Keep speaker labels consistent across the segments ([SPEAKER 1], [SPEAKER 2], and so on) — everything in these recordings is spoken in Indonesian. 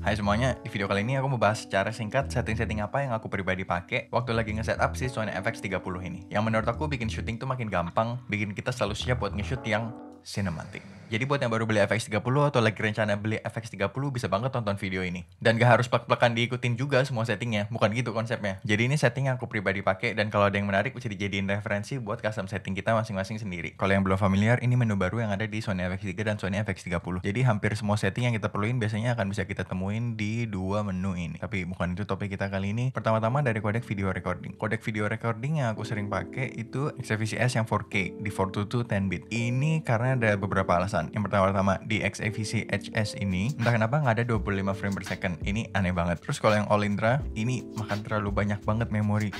[SPEAKER 1] Hai semuanya, di video kali ini aku mau bahas secara singkat setting-setting apa yang aku pribadi pakai waktu lagi nge-setup si Sony FX30 ini. Yang menurut aku bikin syuting tuh makin gampang, bikin kita selalu siap buat nge-shoot yang cinematic. Jadi buat yang baru beli FX30 atau lagi rencana beli FX30 bisa banget tonton video ini. Dan gak harus plek-plekan diikutin juga semua settingnya, bukan gitu konsepnya. Jadi ini setting yang aku pribadi pakai dan kalau ada yang menarik bisa dijadiin referensi buat custom setting kita masing-masing sendiri. Kalau yang belum familiar, ini menu baru yang ada di Sony FX3 dan Sony FX30. Jadi hampir semua setting yang kita perluin biasanya akan bisa kita temuin di dua menu ini. Tapi bukan itu topik kita kali ini. Pertama-tama dari kodek video recording. Kodek video recording yang aku sering pakai itu XAVC-S yang 4K di 422 10-bit. Ini karena ada beberapa alasan. Yang pertama di XAVC-HS ini entah kenapa nggak ada 25 frame per second. Ini aneh banget. Terus kalau yang All Indra ini makan terlalu banyak banget memori.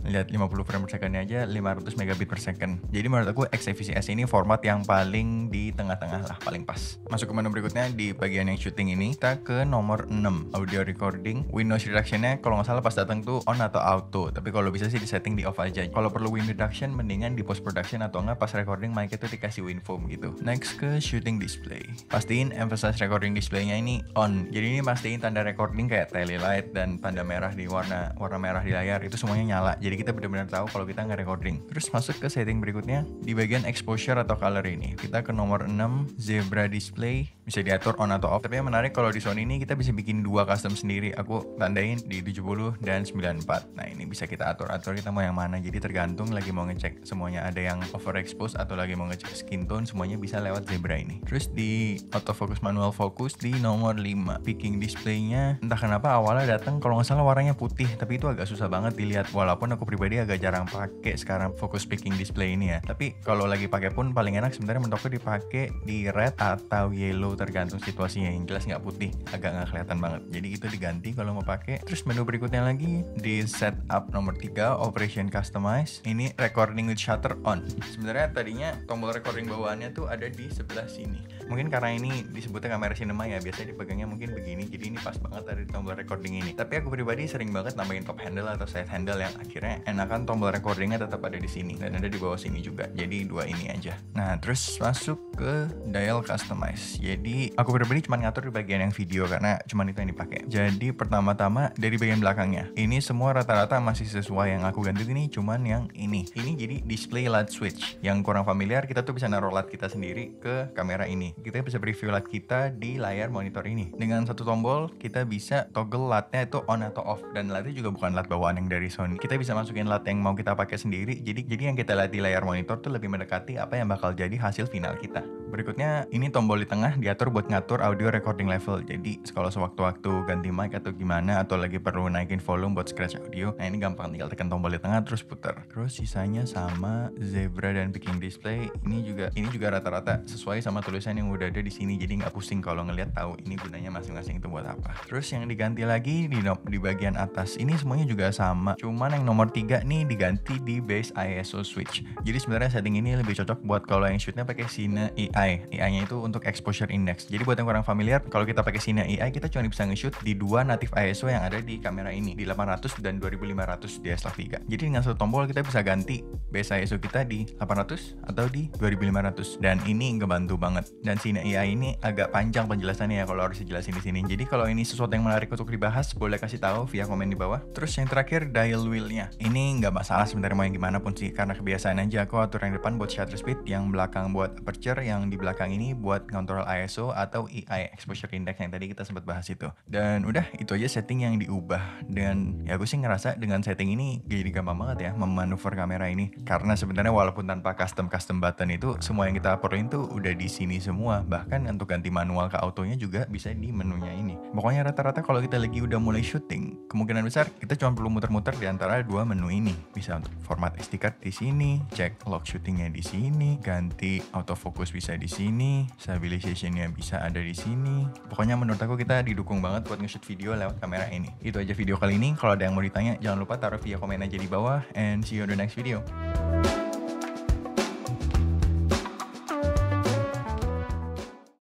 [SPEAKER 1] Lihat 50 frame per secondnya aja 500 megabit per second. Jadi menurut aku XAVC-S ini format yang paling di tengah-tengah lah, paling pas. Masuk ke menu berikutnya di bagian yang shooting ini, kita ke nomor 6, audio recording. Windows reduction-nya kalau nggak salah pas datang tuh on atau auto, tapi kalau bisa sih di setting di off aja. Kalau perlu wind reduction mendingan di post production atau nggak pas recording mic itu dikasih wind foam gitu. Next ke shooting display. Pastiin emphasize recording display-nya ini on. Jadi ini pastiin tanda recording kayak tally light dan tanda merah di warna merah di layar itu semuanya nyala. Jadi kita benar-benar tahu kalau kita nggak recording. Terus masuk ke setting berikutnya di bagian exposure atau color ini. Kita ke nomor 6, zebra display, bisa diatur on atau off. Tapi yang menarik kalau di Sony ini kita bisa bikin dua custom sendiri. Aku tandain di 70 dan 94. Nah, ini bisa kita atur-atur kita mau yang mana. Jadi tergantung lagi mau ngecek semuanya ada yang overexpose atau lagi mau ngecek skin tone, semuanya bisa lewat zebra ini. Terus di autofocus manual focus di nomor 5, picking displaynya entah kenapa awalnya datang kalau nggak salah warnanya putih, tapi itu agak susah banget dilihat walaupun aku pribadi agak jarang pakai sekarang focus picking display ini ya. Tapi kalau lagi pakai pun paling enak sebenarnya menurutku dipakai di red atau yellow tergantung situasinya. Yang jelas nggak putih, agak nggak kelihatan banget. Jadi itu diganti kalau mau pakai. Terus menu berikutnya lagi di setup nomor 3, operation customize. Ini recording with shutter on. Sebenarnya tadinya tombol recording bawaannya tuh ada di sebelah sini. Mungkin karena ini disebutnya kamera cinema ya, biasanya dipegangnya mungkin begini. Jadi ini pas banget ada di tombol recording ini. Tapi aku pribadi sering banget nambahin top handle atau side handle yang akhirnya enakan tombol recordingnya tetap ada di sini dan ada di bawah sini juga. Jadi dua ini aja. Nah, terus masuk ke dial customize. Jadi aku pribadi cuma ngatur di bagian yang video karena cuma itu yang dipakai. Jadi pertama-tama dari bagian belakangnya. Ini semua rata-rata masih sesuai, yang aku ganti ini cuman yang ini. Ini jadi display light switch. Yang kurang familiar, kita tuh bisa naruh light kita sendiri ke kamera ini. Kita bisa preview light kita di layar monitor ini. Dengan satu tombol kita bisa toggle lightnya itu on atau off, dan lightnya juga bukan light bawaan yang dari Sony. Kita bisa masukin light yang mau kita pakai sendiri. Jadi yang kita lihat di layar monitor tuh lebih mendekati apa yang bakal jadi hasil final kita. Berikutnya ini tombol di tengah diatur buat ngatur audio recording level. Jadi kalau sewaktu-waktu ganti mic atau gimana atau lagi perlu naikin volume buat scratch audio, nah ini gampang, tinggal tekan tombol di tengah terus putar. Terus sisanya sama zebra dan picking display. Ini juga rata-rata sesuai sama tulisan yang udah ada di sini. Jadi nggak pusing kalau ngelihat, tahu ini gunanya masing-masing itu buat apa. Terus yang diganti lagi di bagian atas ini semuanya juga sama. Cuman yang nomor 3 nih diganti di base ISO switch. Jadi sebenarnya setting ini lebih cocok buat kalau yang shootnya pakai Cine AI. AI-nya itu untuk exposure index. Jadi buat yang kurang familiar, kalau kita pakai Cine AI kita cuma bisa nge-shoot di dua native ISO yang ada di kamera ini, di 800 dan 2500 DSLR3. Jadi dengan satu tombol kita bisa ganti base ISO kita di 800 atau di 2500. Dan ini ngebantu banget. Dan Cine AI ini agak panjang penjelasannya ya kalau harus dijelasin di sini. Jadi kalau ini sesuatu yang menarik untuk dibahas, boleh kasih tahu via komen di bawah. Terus yang terakhir dial wheel-nya. Ini nggak masalah sebenarnya mau yang gimana pun sih, karena kebiasaan aja aku atur yang depan buat shutter speed, yang belakang buat aperture, yang di belakang ini buat ngontrol ISO atau EI exposure index yang tadi kita sempat bahas itu. Dan udah itu aja setting yang diubah. Dan ya aku sih ngerasa dengan setting ini jadi gampang banget ya memanuver kamera ini, karena sebenarnya walaupun tanpa custom button itu semua yang kita perluin tuh udah di sini semua. Bahkan untuk ganti manual ke autonya juga bisa di menunya ini. Pokoknya rata-rata kalau kita lagi udah mulai syuting, kemungkinan besar kita cuma perlu muter-muter di antara dua menu ini. Bisa untuk format SD card di sini, cek log syutingnya di sini, ganti autofocus bisa di sini, stabilization-nya bisa ada di sini. Pokoknya menurut aku kita didukung banget buat nge-shoot video lewat kamera ini. Itu aja video kali ini. Kalau ada yang mau ditanya, jangan lupa taruh via komen aja di bawah, and see you on the next video.